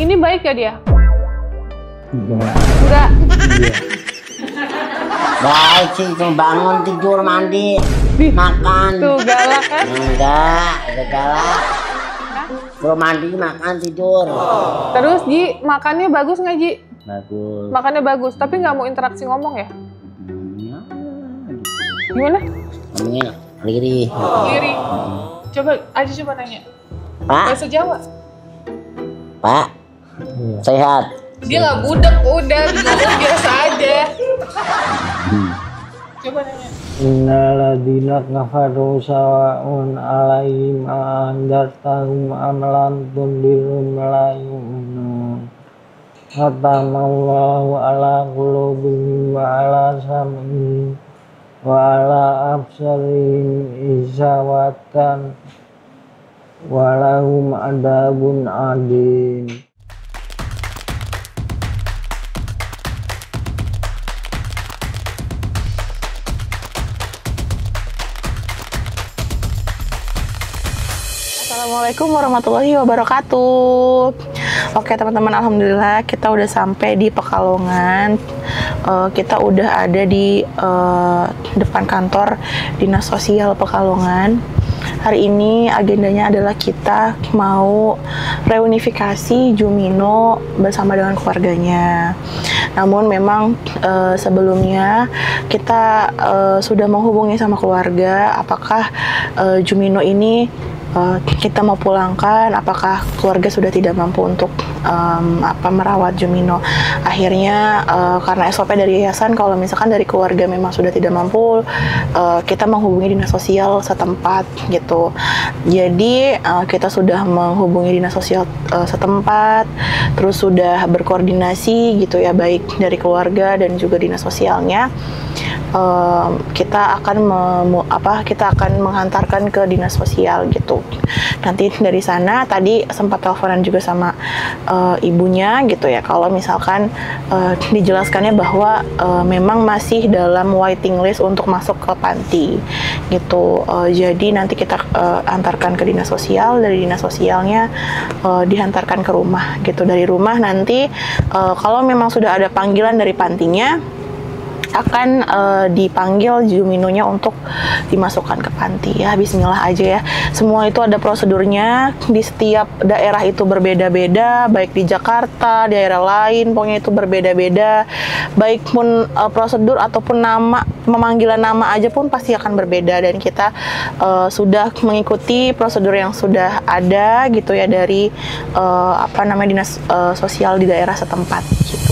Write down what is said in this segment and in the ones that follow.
Ini baik ya dia? Enggak. Enggak. Iya. Baik sih, cuma bangun, tidur, mandi, makan. Tuh galak kan? Enggak galak. Belum mandi, makan, tidur. Terus Ji, makannya bagus nggak Ji? Bagus. Makannya bagus, tapi nggak mau interaksi ngomong ya? Ya, Gimana? namanya Riri. Iri. Coba nanya. Pak, Bahasa Jawa. Pak, Iya. sehat. Dia nggak budek, udah ngomong biasa aja. Coba nanya. Innaladina kafaru sawa'un alaihim andartahum am lam tundirhum la yu'minun. Khatamallahu ala qulubihim wa ala sam'ihim wa ala absarihim isawatan wa lahum adabun adim. Assalamualaikum warahmatullahi wabarakatuh. Oke teman-teman, alhamdulillah kita udah sampai di Pekalongan. Kita udah ada di depan kantor Dinas Sosial Pekalongan. Hari ini agendanya adalah kita mau reunifikasi Jumino bersama dengan keluarganya. Namun memang sebelumnya kita sudah menghubungi sama keluarga apakah Jumino ini kita mau pulangkan, apakah keluarga sudah tidak mampu untuk merawat Jumino. Akhirnya karena SOP dari yayasan kalau misalkan dari keluarga memang sudah tidak mampu, kita menghubungi dinas sosial setempat gitu. Jadi kita sudah menghubungi dinas sosial setempat, terus sudah berkoordinasi gitu ya, baik dari keluarga dan juga dinas sosialnya. Kita akan menghantarkan ke dinas sosial gitu. Nanti dari sana tadi sempat teleponan juga sama ibunya gitu ya, kalau misalkan dijelaskannya bahwa memang masih dalam waiting list untuk masuk ke panti gitu. Jadi nanti kita antarkan ke dinas sosial, dari dinas sosialnya dihantarkan ke rumah gitu. Dari rumah nanti kalau memang sudah ada panggilan dari pantinya, akan dipanggil Juminonya untuk dimasukkan ke panti ya. Bismillah aja ya. Semua itu ada prosedurnya, di setiap daerah itu berbeda-beda, baik di Jakarta, di daerah lain, pokoknya itu berbeda-beda. Baik pun prosedur ataupun nama, pemanggilan nama aja pun pasti akan berbeda, dan kita sudah mengikuti prosedur yang sudah ada gitu ya dari dinas sosial di daerah setempat gitu.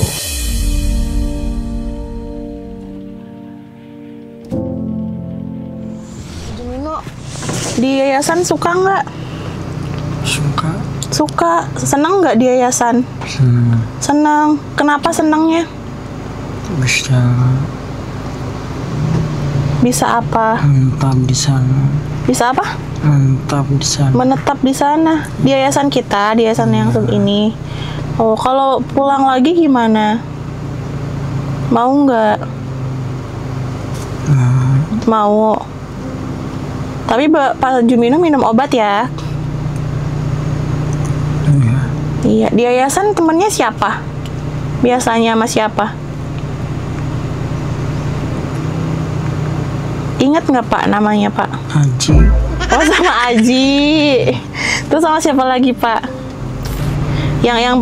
Di yayasan suka nggak? Suka. Suka. Senang nggak di yayasan? Senang. Senang. Kenapa senangnya? Bisa apa? Menetap di sana. Bisa apa? Menetap di sana. Menetap di sana. Di yayasan kita, di yayasan yang ini. Oh, kalau pulang lagi gimana? Mau nggak? Mau. Tapi Pak Jumino minum obat ya? Iya. Iya. Di yayasan temennya siapa? Biasanya sama siapa? Ingat nggak Pak namanya Pak? Haji. Oh, sama Aji. Terus sama siapa lagi Pak? Yang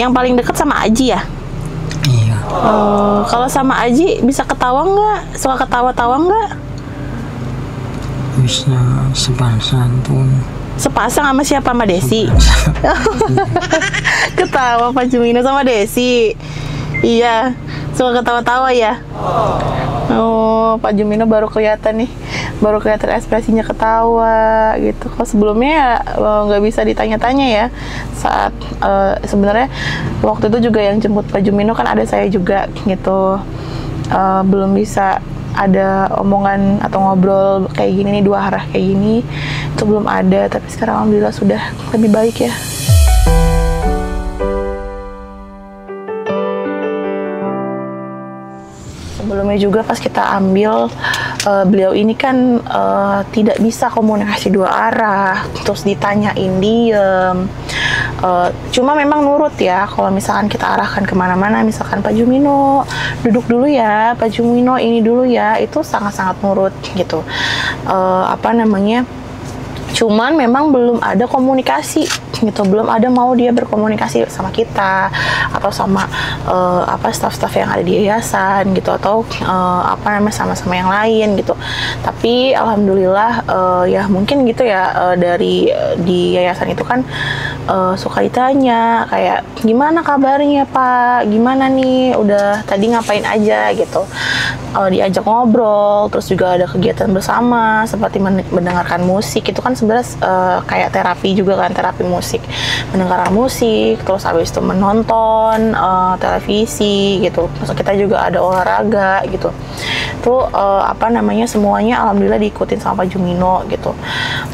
paling dekat sama Aji ya? Iya. Oh, kalau sama Aji bisa ketawa nggak? Suka ketawa-tawa nggak? Bisa sepasang pun. Sepasang sama siapa? Sama Desi? Ketawa Pak Jumino sama Desi. Iya, suka ketawa-tawa ya. Oh, Pak Jumino baru kelihatan nih, baru kelihatan ekspresinya ketawa gitu. Kalau sebelumnya nggak bisa ditanya-tanya ya. Saat sebenarnya waktu itu juga yang jemput Pak Jumino kan ada saya juga gitu. Belum bisa ada omongan atau ngobrol kayak gini nih, dua arah kayak gini itu belum ada, tapi sekarang alhamdulillah sudah lebih baik ya. Sebelumnya juga pas kita ambil beliau ini kan tidak bisa komunikasi dua arah, terus ditanyain diem, Cuma memang nurut ya, kalau misalkan kita arahkan kemana-mana, misalkan Pak Jumino duduk dulu ya, Pak Jumino ini dulu ya, itu sangat-sangat nurut gitu. Cuman memang belum ada komunikasi gitu, belum ada mau dia berkomunikasi sama kita atau sama staf-staf yang ada di yayasan gitu, atau sama-sama yang lain gitu. Tapi alhamdulillah ya mungkin gitu ya, dari di yayasan itu kan suka ditanya kayak gimana kabarnya Pak, gimana nih, udah tadi ngapain aja gitu, diajak ngobrol, terus juga ada kegiatan bersama seperti mendengarkan musik. Itu kan sebenarnya kayak terapi juga kan, terapi musik, mendengarkan musik, terus habis itu menonton televisi gitu. Terus kita juga ada olahraga gitu. Itu semuanya alhamdulillah diikutin sama Pak Jumino gitu.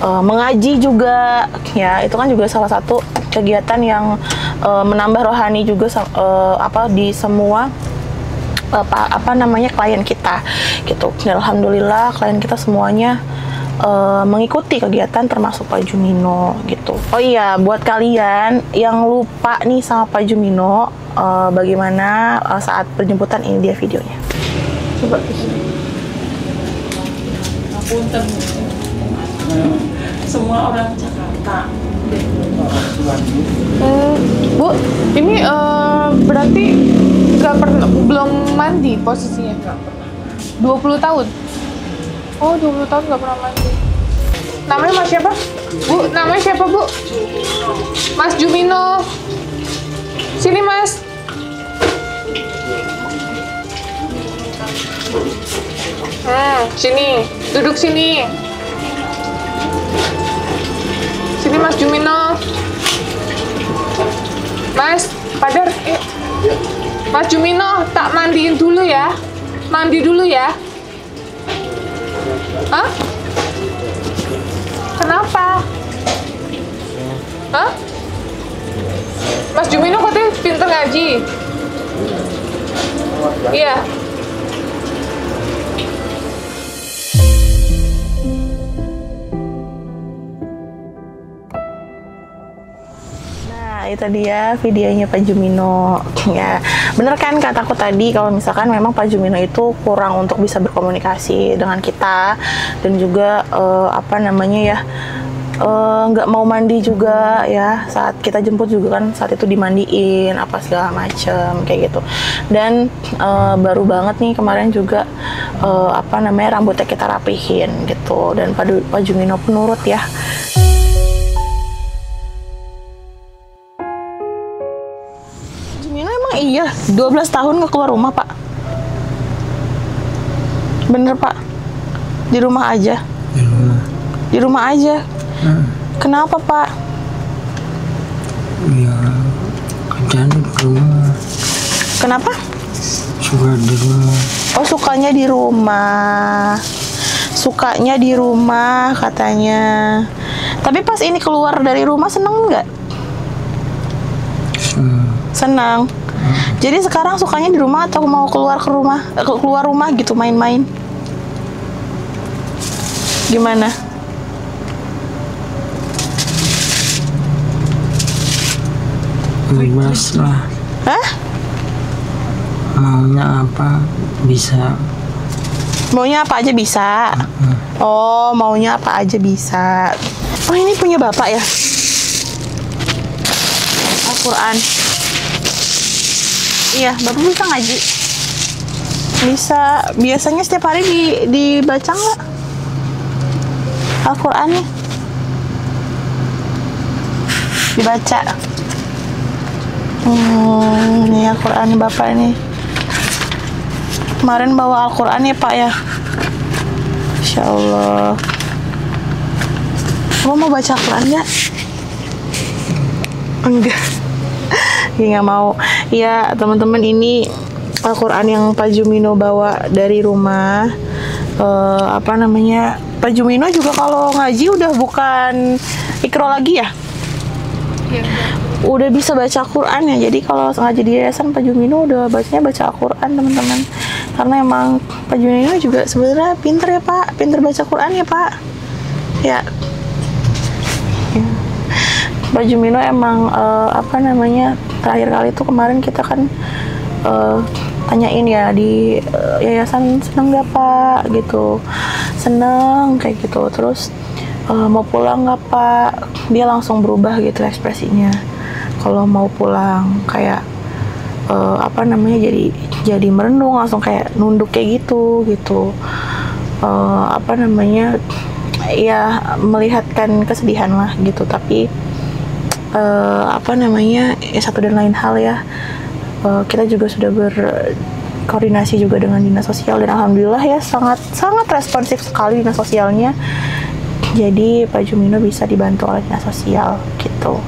Mengaji juga ya, itu kan juga salah satu kegiatan yang menambah rohani juga di semua klien kita gitu. Dan alhamdulillah klien kita semuanya mengikuti kegiatan termasuk Pak Jumino gitu. Oh iya, buat kalian yang lupa nih sama Pak Jumino, bagaimana saat penjemputan, ini dia videonya. Coba semua orang Jakarta. Bu, ini berarti belum mandi posisinya? Nggak pernah. 20 tahun? Oh, 20 tahun nggak pernah mandi. Namanya Mas siapa? Bu, namanya siapa Bu? Mas Jumino. Sini Mas. Sini, duduk sini. Sini Mas Jumino. Mas, Padar, Mas Jumino, tak mandiin dulu ya. Mandi dulu ya. Hah? Kenapa? Hah? Mas Jumino katanya pinter ngaji. Iya. Itu dia videonya Pak Jumino ya. Bener kan kataku tadi, kalau misalkan memang Pak Jumino itu kurang untuk bisa berkomunikasi dengan kita, dan juga nggak mau mandi juga ya, saat kita jemput juga kan saat itu dimandiin apa segala macem kayak gitu. Dan baru banget nih kemarin juga rambutnya kita rapihin gitu, dan Pak Jumino penurut ya. Iya, 12 tahun nggak keluar rumah Pak. Bener Pak? Di rumah aja? Di rumah. Di rumah aja? Kenapa Pak? Ya, kerjaan di rumah. Kenapa? Suka di rumah. Oh, sukanya di rumah. Sukanya di rumah katanya. Tapi pas ini keluar dari rumah seneng nggak? Senang. Jadi sekarang sukanya di rumah atau mau keluar rumah gitu, main-main? Gimana? Bebas lah. Hah? Maunya apa bisa. Maunya apa aja bisa. Oh, maunya apa aja bisa. Oh, ini punya Bapak ya? Al-Quran. Iya, Bapak bisa ngaji? Bisa. Biasanya setiap hari dibaca nggak Al-Qurannya? Dibaca. Ini Al-Quran Bapak ini. Kemarin bawa Al-Quran ya Pak ya? Insya Allah. Kamu mau baca Al-Quran nggak? Enggak. Ya nggak mau. Ya teman-teman, ini Al-Quran yang Pak Jumino bawa dari rumah. Pak Jumino juga kalau ngaji udah bukan ikro lagi ya? Iya. Udah bisa baca Al-Quran ya. Jadi kalau ngaji di yayasan, Pak Jumino udah bacanya baca Al-Quran teman-teman. Karena emang Pak Jumino juga sebenarnya pinter ya Pak, pinter baca Quran ya Pak. Ya. Pak Jumino emang apa namanya, terakhir kali tuh kemarin kita kan tanyain ya di yayasan, seneng gak Pak gitu, seneng kayak gitu. Terus mau pulang nggak Pak, dia langsung berubah gitu ekspresinya kalau mau pulang, kayak apa namanya, jadi merenung, langsung kayak nunduk kayak gitu apa namanya ya, melihatkan kesedihan lah gitu. Tapi apa namanya ya, satu dan lain hal ya, kita juga sudah berkoordinasi juga dengan dinas sosial, dan alhamdulillah ya sangat responsif sekali dinas sosialnya. Jadi Pak Jumino bisa dibantu oleh dinas sosial gitu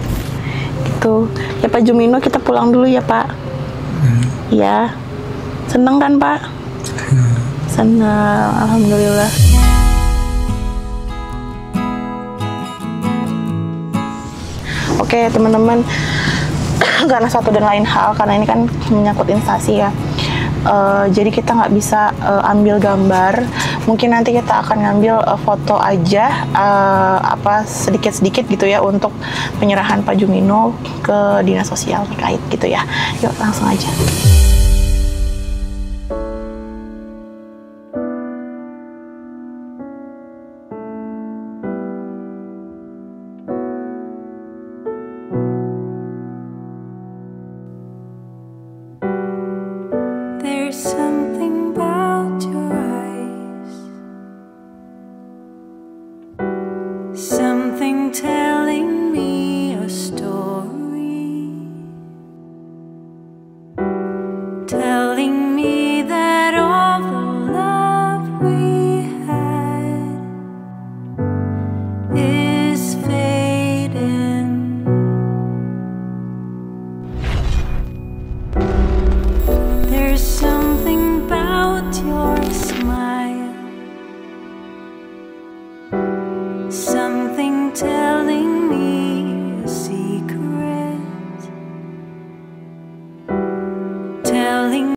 ya. Pak Jumino, kita pulang dulu ya Pak. Ya, seneng kan Pak? Senang, alhamdulillah. Oke teman-teman, karena satu dan lain hal, karena ini kan menyangkut instansi ya, jadi kita nggak bisa ambil gambar. Mungkin nanti kita akan ngambil foto aja, apa sedikit-sedikit gitu ya, untuk penyerahan Pak Jumino ke dinas sosial terkait gitu ya. Yuk langsung aja. There's something about your eyes, something telling me a story, telling me that all the love we had is fading. There's something about your smile,